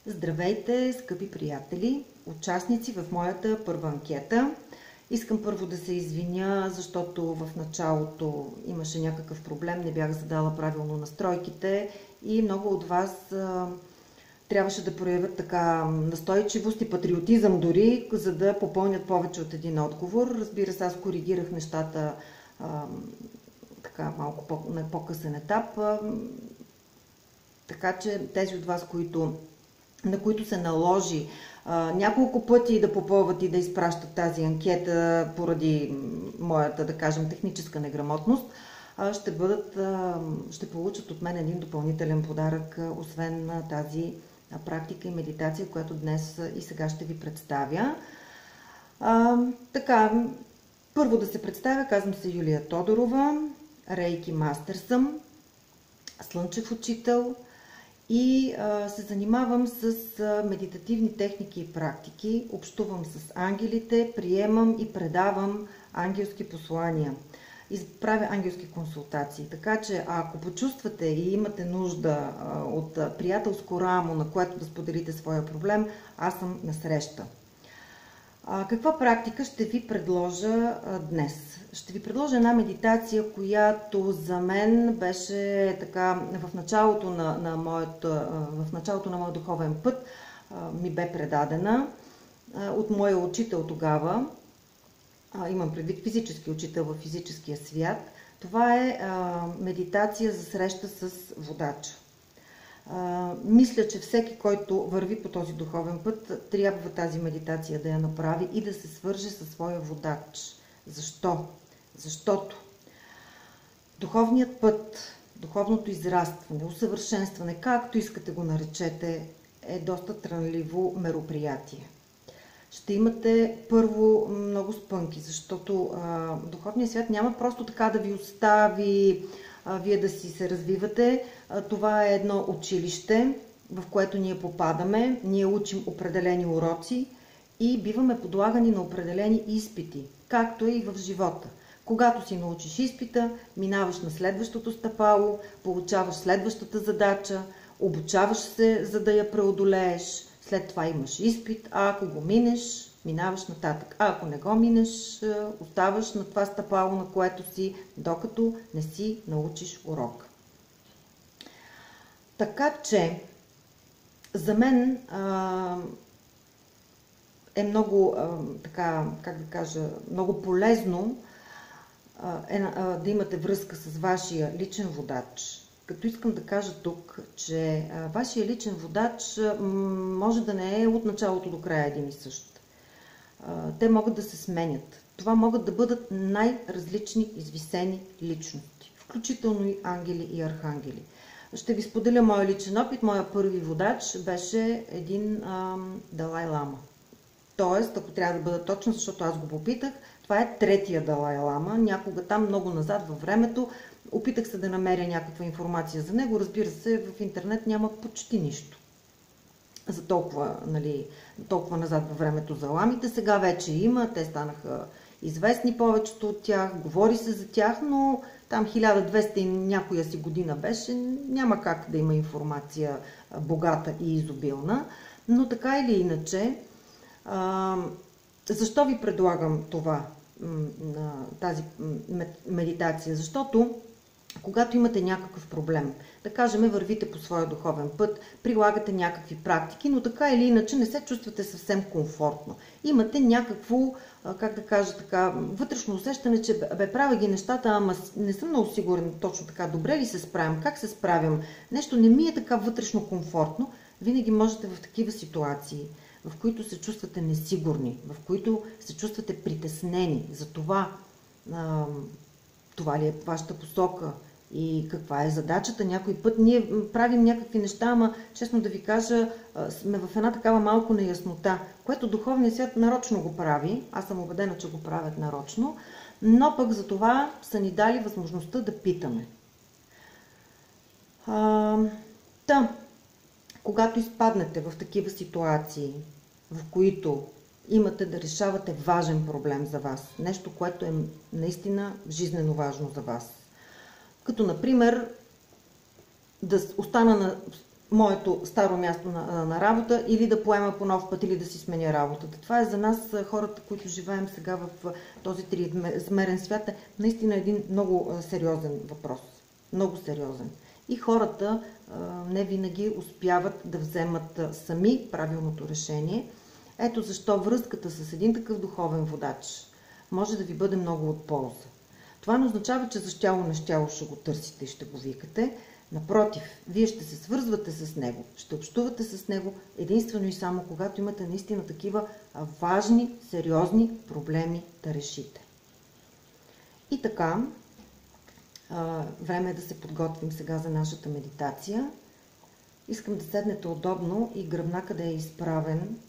Здравейте, скъпи приятели, участници в моята първа анкета. Искам първо да се извиня, защото в началото имаше някакъв проблем, не бях задала правилно настройките и много от вас трябваше да проявят така настойчивост и патриотизъм дори, за да попълнят повече от един отговор. Разбира се, аз коригирах нещата така малко на по-късен етап, така че тези от вас, на които се наложи няколко пъти да попълват и да изпращат тази анкета поради моята, да кажем, техническа неграмотност, ще получат от мен един допълнителен подарък, освен тази практика и медитация, която днес и сега ще ви представя. Така, първо да се представя, казвам се Юлия Тодорова, рейки мастер съм, слънчев учител и се занимавам с медитативни техники и практики, общувам с ангелите, приемам и предавам ангелски послания и правя ангелски консултации. Така че ако почувствате и имате нужда от приятелско рамо, на което да споделите своя проблем, аз съм насреща. Каква практика ще ви предложа днес? Ще ви предложа една медитация, която за мен беше така в началото на моят духовен път, ми бе предадена от моя учител тогава. Имам предвид физически учител в физическия свят. Това е медитация за среща с водача. Мисля, че всеки, който върви по този духовен път, трябва тази медитация да я направи и да се свърже със своя водач. Защо? Защото духовният път, духовното израстване, усъвършенстване, както искате го наречете, е доста трънливо мероприятие. Ще имате първо много спънки, защото духовният свят няма просто така да ви остави вие да си се развивате. Това е едно училище, в което ние попадаме, ние учим определени уроци и биваме подлагани на определени изпити, както е и в живота. Когато си научиш изпита, минаваш на следващото стъпало, получаваш следващата задача, обучаваш се, за да я преодолееш, след това имаш изпит, а ако го минеш, минаваш нататък. А ако не го минеш, оставаш на това стъпало, на което си, докато не си научиш урок. Така че, за мен е много, така, как да кажа, много полезно да имате връзка с вашия личен водач. Като искам да кажа тук, че вашия личен водач може да не е от началото до края един и същ. Те могат да се сменят. Това могат да бъдат най-различни извисени личности, включително и ангели и архангели. Ще ви споделя моя личен опит. Моя първи водач беше един Далай Лама. Тоест, ако трябва да бъда точна, защото аз го попитах, това е третия Далай Лама. Някога там, много назад във времето, опитах се да намеря някаква информация за него. Разбира се, в интернет няма почти нищо. За толкова назад във времето за ламите. Сега вече има, те станаха известни повечето от тях, говори се за тях, но там 1200 и някоя си година беше, няма как да има информация богата и изобилна. Но така или иначе, защо ви предлагам тази медитация? Защото когато имате някакъв проблем, да кажем, вървите по своя духовен път, прилагате някакви практики, но така или иначе не се чувствате съвсем комфортно. Имате някакво, как да кажа така, вътрешно усещане, че правя ги нещата, ама не съм много сигурен точно така, добре ли се справям, как се справям, нещо не ми е така вътрешно комфортно. Винаги можете в такива ситуации, в които се чувствате несигурни, в които се чувствате притеснени за това ли е вашата посока и каква е задачата. Някой път ние правим някакви неща, ама честно да ви кажа, сме в една такава малко неяснота, което духовният свят нарочно го прави. Аз съм убедена, че го правят нарочно, но пък за това са ни дали възможността да питаме. Когато изпаднете в такива ситуации, в които имате да решавате важен проблем за вас, нещо, което е наистина жизнено важно за вас. Като, например, да остана моето старо място на работа или да поема по нов път или да си сменя работата. Това е за нас, хората, които живеем сега в този триизмерен свят, е наистина един много сериозен въпрос. Много сериозен. И хората не винаги успяват да вземат сами правилното решение. Ето защо връзката с един такъв духовен водач може да ви бъде много от полза. Това не означава, че за щяло на щяло ще го търсите и ще го викате. Напротив, вие ще се свързвате с него, ще общувате с него единствено и само когато имате наистина такива важни, сериозни проблеми да решите. И така, време е да се подготвим сега за нашата медитация. Искам да седнете удобно и гръбнака да е изправен.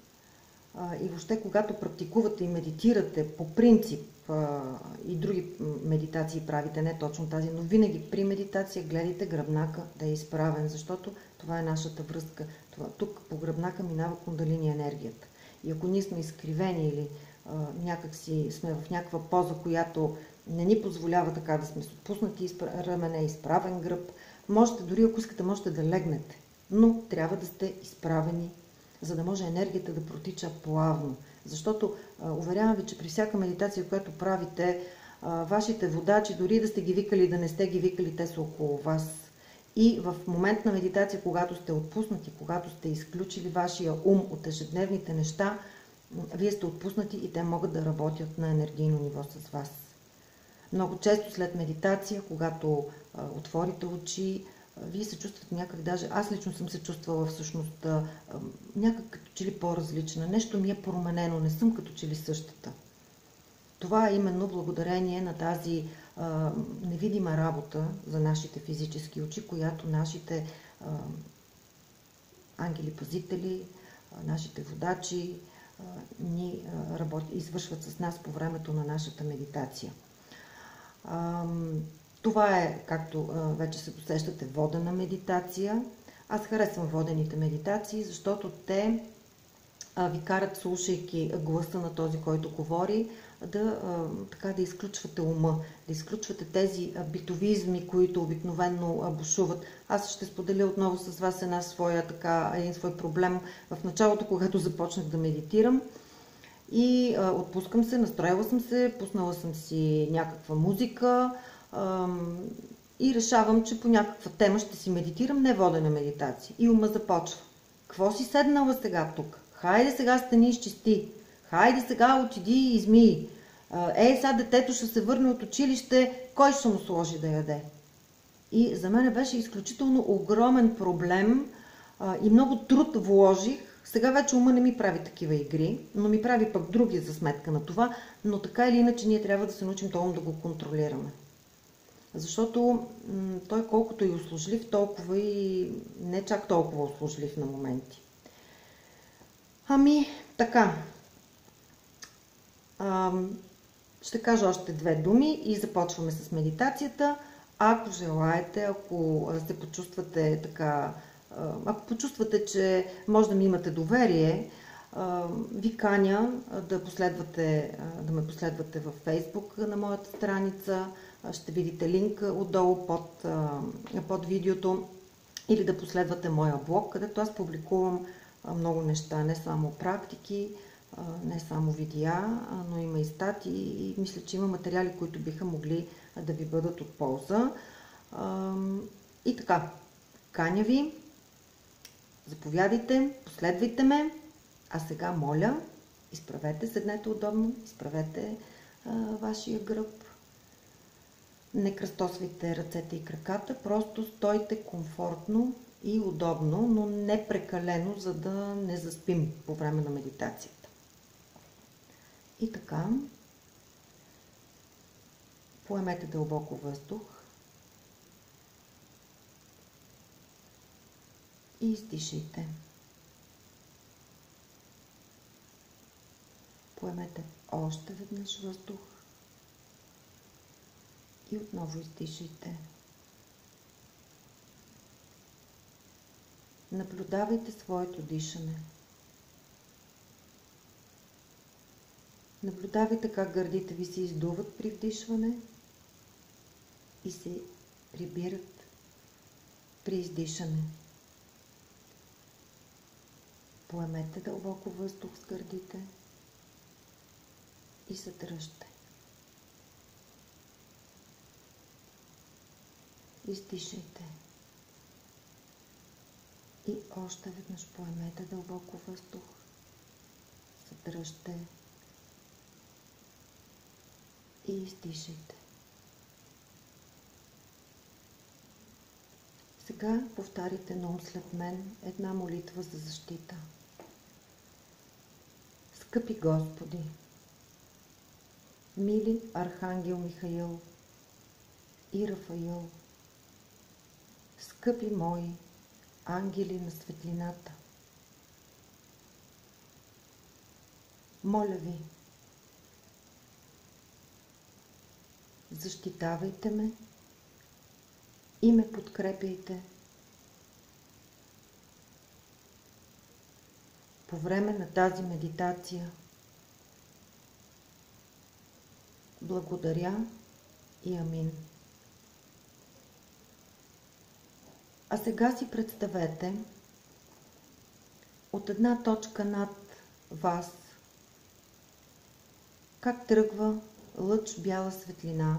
И въобще, когато практикувате и медитирате по принцип и други медитации правите, не точно тази, но винаги при медитация гледайте гръбнака да е изправен, защото това е нашата връзка. Тук по гръбнака минава кундалини енергията. И ако ние сме изкривени или някак си сме в някаква поза, която не ни позволява така да сме с отпуснати рамене, изправен гръб, можете, дори ако искате, можете да легнете, но трябва да сте изправени, за да може енергията да протича плавно. Защото, уверявам ви, че при всяка медитация, която правите, вашите водачи, дори да сте ги викали, да не сте ги викали, те са около вас. И в момент на медитация, когато сте отпуснати, когато сте изключили вашия ум от ежедневните неща, вие сте отпуснати и те могат да работят на енергийно ниво с вас. Много често след медитация, когато отворите очи, вие се чувствате някак, даже аз лично съм се чувствала всъщност някак като че ли по-различна. Нещо ми е променено, не съм като че ли същата. Това е именно благодарение на тази невидима работа за нашите физически очи, която нашите ангели-пазители, нашите водачи ни извършват с нас по времето на нашата медитация. Това е, както вече се досещате, водена медитация. Аз харесвам водените медитации, защото те ви карат, слушайки гласа на този, който говори, да изключвате ума, да изключвате тези битовизми, които обикновено бушуват. Аз ще споделя отново с вас един свой проблем в началото, когато започнах да медитирам. И отпускам се, настроила съм се, пуснала съм си някаква музика и решавам, че по някаква тема ще си медитирам, не водена медитация. И ума започва. Какво си седнала сега тук? Хайде сега стани и изчисти. Хайде сега отиди и измий. Сега детето ще се върне от училище, кой ще му сложи да яде? И за мен беше изключително огромен проблем и много труд вложих. Сега вече ума не ми прави такива игри, но ми прави пък други за сметка на това, но така или иначе ние трябва да се научим това да го контролираме. Защото той колкото и услужлив, толкова и не чак толкова услужлив на моменти. Така. Ще кажа още две думи и започваме с медитацията. Ако желаете, ако се почувствате така, ако почувствате, че може да ми имате доверие, ви каня да ме последвате във Фейсбук на моята страница. Ще видите линк отдолу под видеото, или да последвате моя блог, където аз публикувам много неща, не само практики, не само видеа, но има и статии и мисля, че има материали, които биха могли да ви бъдат от полза. И така, каня ви, заповядайте, последвайте ме, а сега моля, изправете, седнете удобно, изправете вашия гръб. Не кръстосвайте ръцете и краката, просто стойте комфортно и удобно, но не прекалено, за да не заспим по време на медитацията. И така, поемете дълбоко въздух и издишайте. Поемете още веднъж въздух и отново издишайте. Наблюдавайте своето дишане. Наблюдавайте как гърдите ви се издуват при вдишване и се прибират при издишане. Поемете дълбоко въздух с гърдите и се дръжте. Издишайте. И още веднъж поемете дълбоко въздух. Задръжте. И издишайте. Сега повтаряйте на ум след мен една молитва за защита. Скъпи Господи, мили Архангел Михаил и Рафаил, скъпи мои ангели на светлината, моля ви, защитавайте ме и ме подкрепяйте по време на тази медитация. Благодаря и амин. А сега си представете от една точка над вас как тръгва лъч бяла светлина.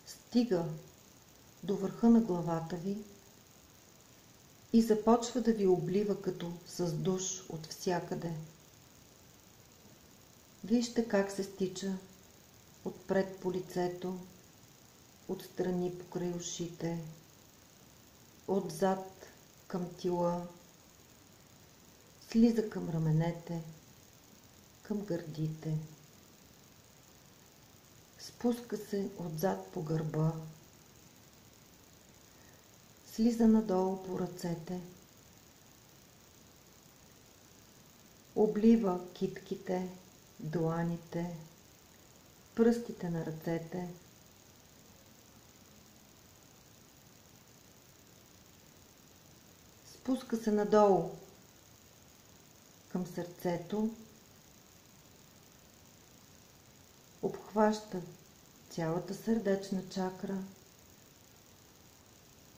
Стига до върха на главата ви и започва да ви облива като с душ от всякъде. Вижте как се стича отпред по лицето, отстрани покрай ушите, отзад към тила, слиза към раменете, към гърдите, спуска се отзад по гърба, слиза надолу по ръцете, облива китките, дланите, пръстите на ръцете, спуска се надолу към сърцето, обхваща цялата сърдечна чакра,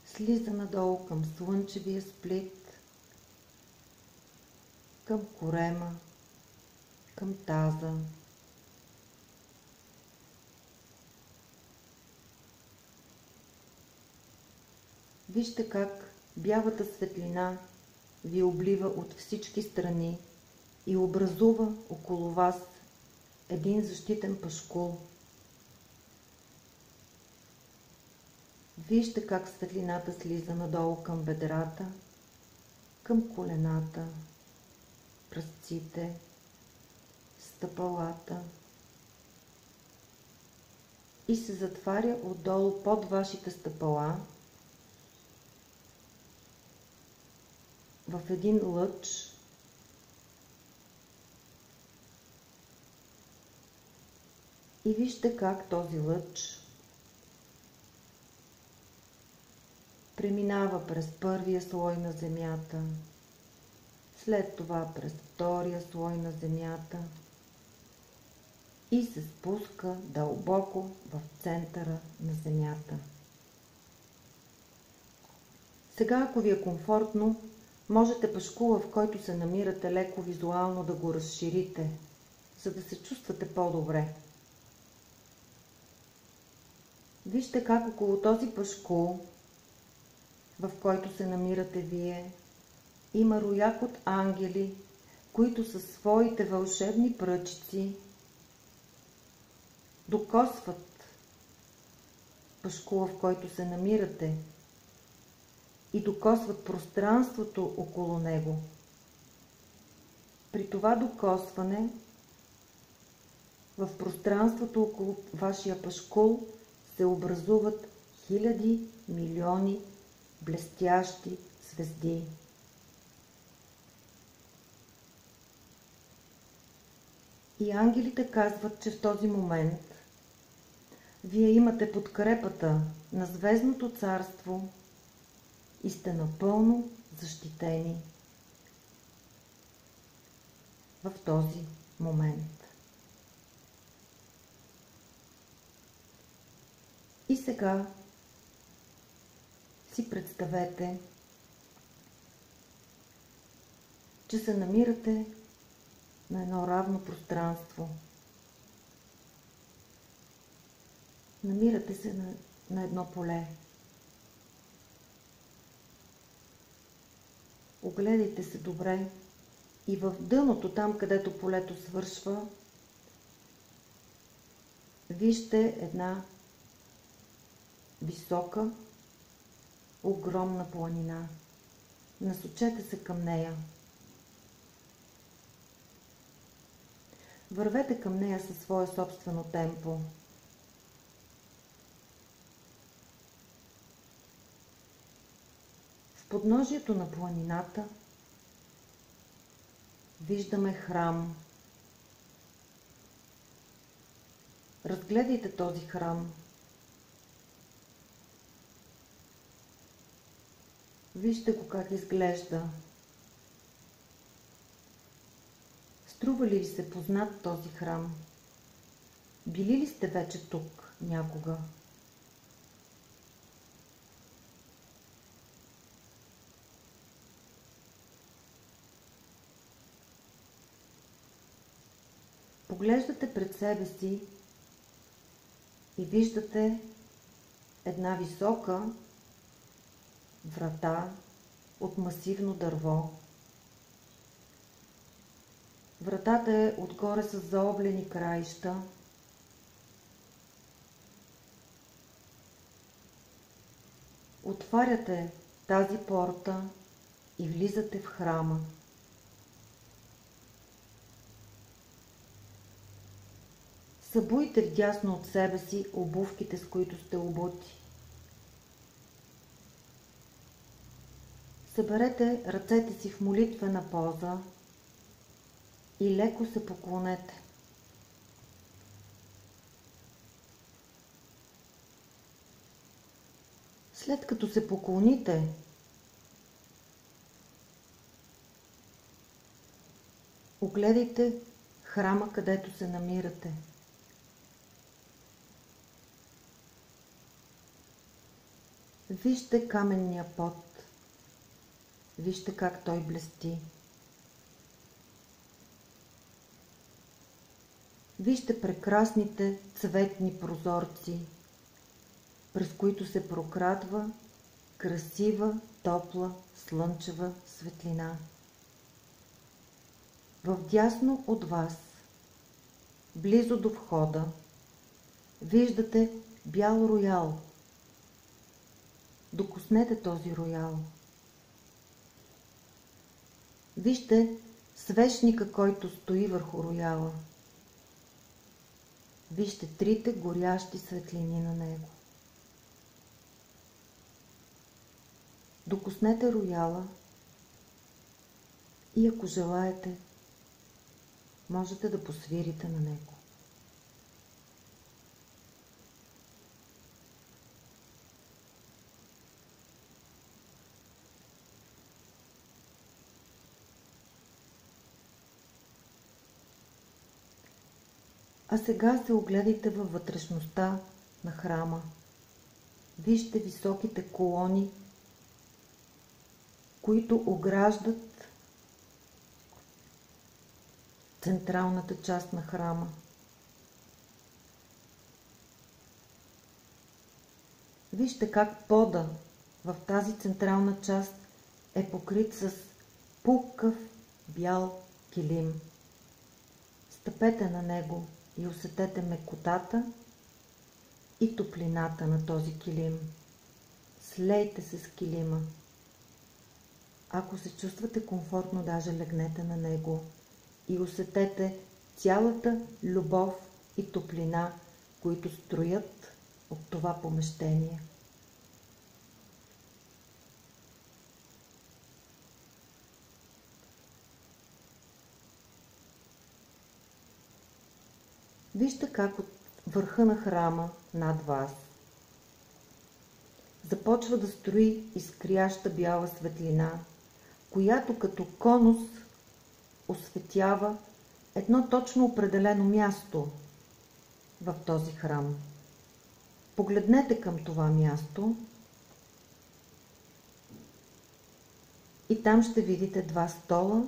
слиза надолу към слънчевия сплит, към корема, към таза. Вижте как бялата светлина ви облива от всички страни и образува около вас един защитен пашкул. Вижте как светлината слиза надолу към бедрата, към колената, пръстците, стъпалата и се затваря отдолу под вашите стъпала в един лъч, и вижте как този лъч преминава през първия слой на земята, след това през втория слой на земята и се спуска дълбоко в центъра на земята. Сега, ако ви е комфортно, можете пашкула, в който се намирате, леко визуално да го разширите, за да се чувствате по-добре. Вижте как около този пашкул, в който се намирате вие, има рояк от ангели, които със своите вълшебни пръчици докосват пашкула, в който се намирате, и докосват пространството около него. При това докосване в пространството около вашия пашкул се образуват хиляди, милиони блестящи звезди. И ангелите казват, че в този момент вие имате подкрепата на звездното царство и сте напълно защитени в този момент. И сега си представете, че се намирате на едно равно пространство. Намирате се на едно поле. Огледайте се добре и в дъното, там където полето свършва, вижте една висока, огромна планина. Насочете се към нея. Вървете към нея със свое собствено темпо. В подножието на планината виждаме храм. Разгледайте този храм. Вижте го как изглежда. Струва ли ви се познат този храм? Били ли сте вече тук някога? Поглеждате пред себе си и виждате една висока врата от масивно дърво. Вратата е отгоре с заоблени краища. Отваряте тази порта и влизате в храма. Събуйте вдясно от себе си обувките, с които сте обути. Съберете ръцете си в молитвена поза и леко се поклонете. След като се поклоните, огледайте храма, където се намирате. Вижте каменния под. Вижте как той блести. Вижте прекрасните цветни прозорци, през които се прокрадва красива, топла, слънчева светлина. Вдясно от вас, близо до входа, виждате бял роял. Докоснете този роял. Вижте свещника, който стои върху рояла. Вижте трите горящи светлини на него. Докоснете рояла и ако желаете, можете да посвирите на него. А сега се огледайте във вътрешността на храма. Вижте високите колони, които ограждат централната част на храма. Вижте как пода в тази централна част е покрит с пулкав бял килим. Стъпете на него и усетете мекотата и топлината на този килим. Слейте се с килима. Ако се чувствате комфортно, даже легнете на него и усетете цялата любов и топлина, които строят от това помещение. Вижте как от върха на храма над вас започва да строи изкряща бяла светлина, която като конус осветява едно точно определено място в този храм. Погледнете към това място и там ще видите два стола,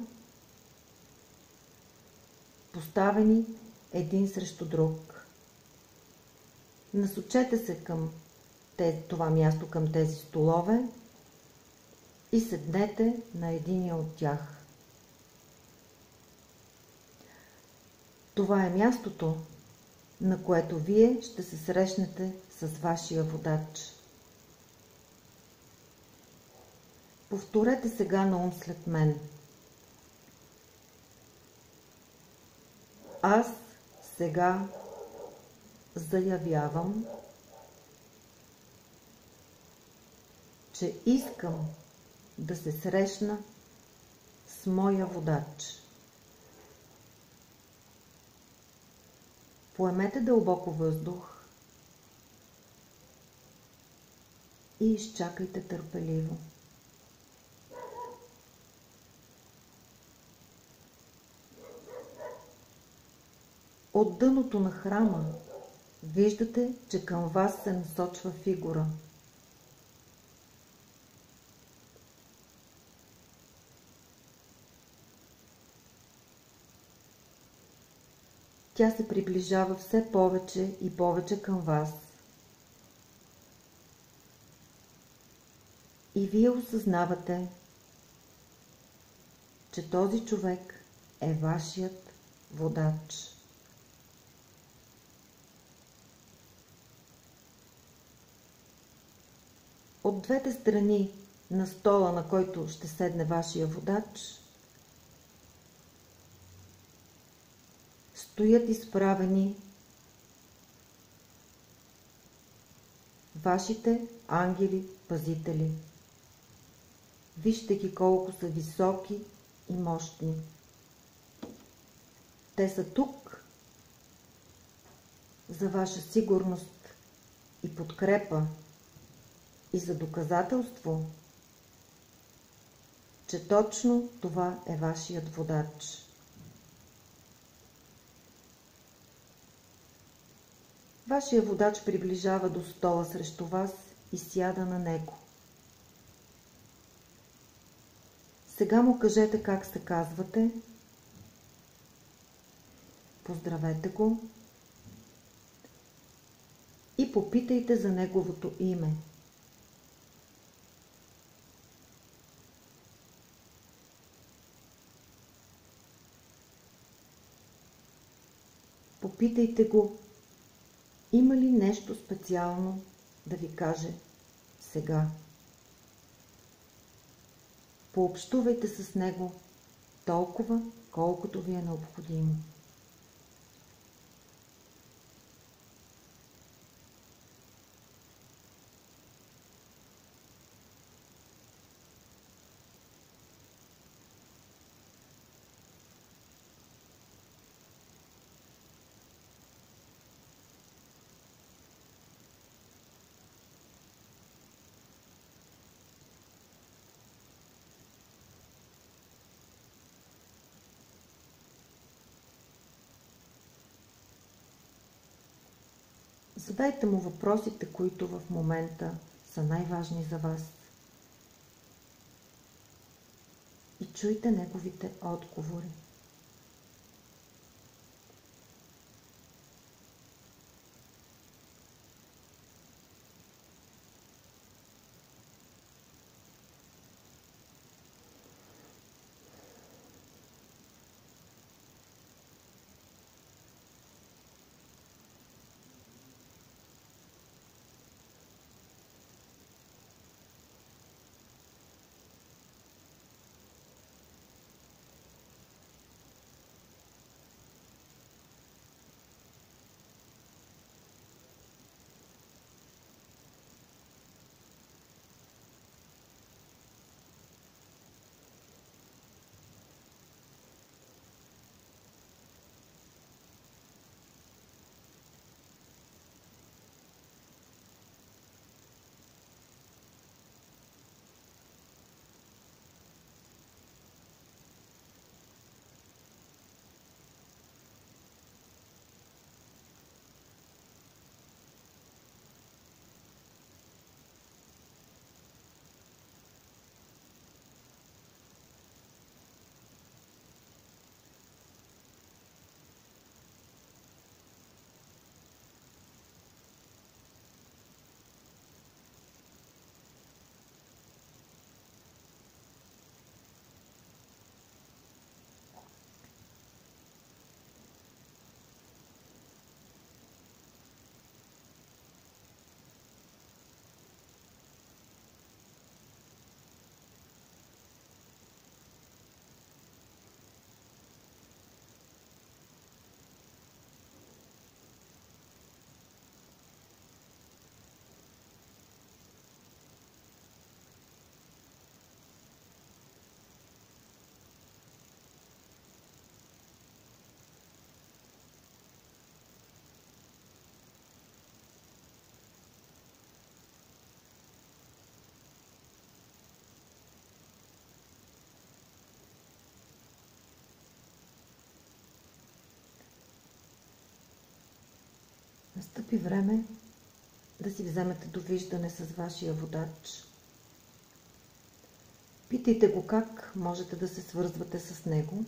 поставени един срещу друг. Насочете се към това място, към тези столове и седнете на единия от тях. Това е мястото, на което вие ще се срещнете с вашия водач. Повторете сега на ум след мен. Аз сега заявявам, че искам да се срещна с моя водач. Поемете дълбоко въздух и изчакайте търпеливо. От дъното на храма виждате, че към вас се насочва фигура. Тя се приближава все повече и повече към вас. И вие осъзнавате, че този човек е вашият водач. От двете страни на стола, на който ще седне вашия водач, стоят изправени вашите ангели-пазители. Вижте ги колко са високи и мощни. Те са тук за ваша сигурност и подкрепа и за доказателство, че точно това е вашият водач. Вашия водач приближава до стола срещу вас и сяда на него. Сега му кажете как се казвате, поздравете го и попитайте за неговото име. Попитайте го, има ли нещо специално да ви каже сега. Пообщувайте с него толкова, колкото ви е необходимо. Задайте му въпросите, които в момента са най-важни за вас. И чуйте неговите отговори. Настъпи време да си вземете довиждане с вашия водач. Питайте го как можете да се свързвате с него.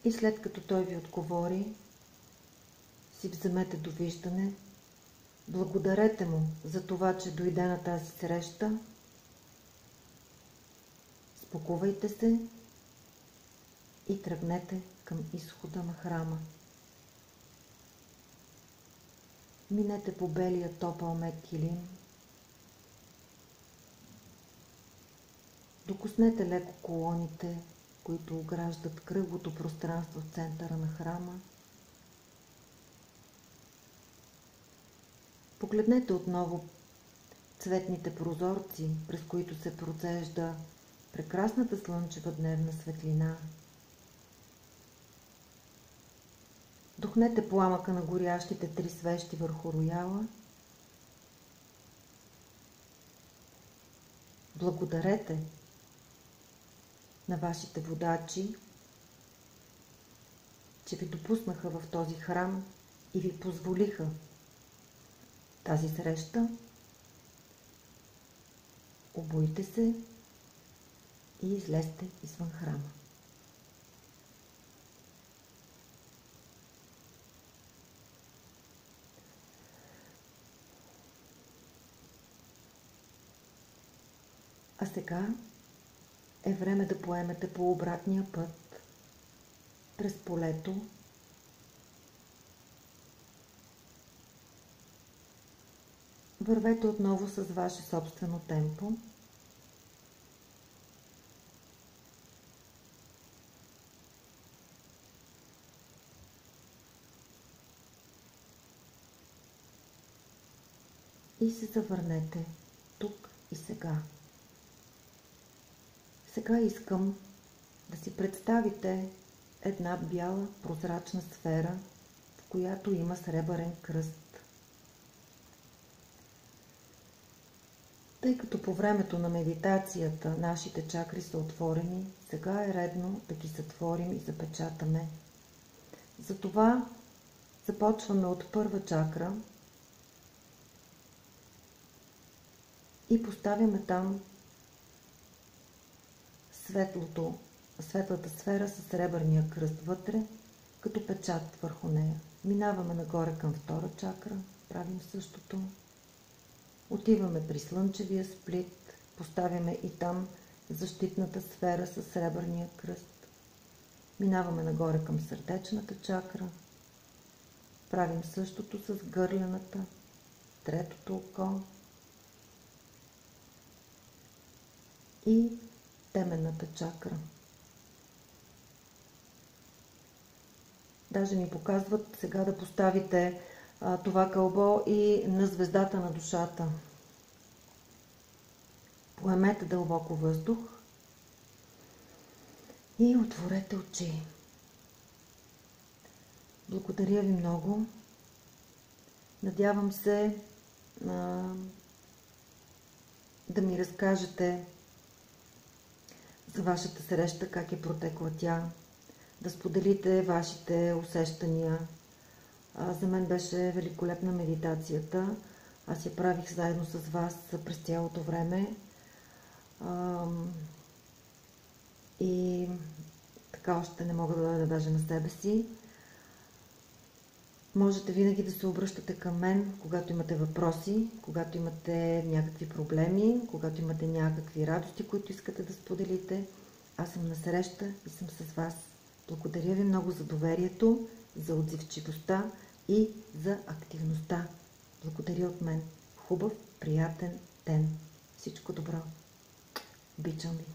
И след като той ви отговори, си вземете довиждане, благодарете му за това, че дойде на тази среща, спокойте се и тръгнете към изхода на храма. Минете по белия топъл мек килим, докоснете леко колоните, които ограждат кръглото пространство в центъра на храма. Погледнете отново цветните прозорци, през които се процежда прекрасната слънчева дневна светлина. Духнете пламъка на горящите 3 свещи върху рояла. Благодарете на вашите водачи, че ви допуснаха в този храм и ви позволиха тази среща. Обуйте се и излезте извън храма. А сега е време да поемете по обратния път през полето. Вървете отново с ваше собствено темпо. И се завърнете тук и сега. Сега искам да си представите една бяла прозрачна сфера, в която има сребърен кръст. Тъй като по времето на медитацията нашите чакри са отворени, сега е редно да ги затворим и запечатаме. Затова започваме от първа чакра и поставяме там светлата сфера с сребърния кръст вътре, като печат върху нея. Минаваме нагоре към втора чакра, правим същото. Отиваме при слънчевия сплит, поставяме и там защитната сфера с сребърния кръст. Минаваме нагоре към сърдечната чакра, правим същото с гърлената, третото око и теменната чакра. Даже ми показват сега да поставите това кълбо и на звездата на душата. Поемете дълбоко въздух и отворете очи. Благодаря ви много. Надявам се да ми разкажете за вашата среща, как е протекла тя, да споделите вашите усещания. За мен беше великолепна медитацията. Аз я правих заедно с вас през цялото време. И така още не мога да дойда даже на себе си. Можете винаги да се обръщате към мен, когато имате въпроси, когато имате някакви проблеми, когато имате някакви радости, които искате да споделите. Аз съм насреща и съм с вас. Благодаря ви много за доверието, за отзивчивостта и за активността. Благодаря от мен. Хубав, приятен ден. Всичко добро. Обичам ви.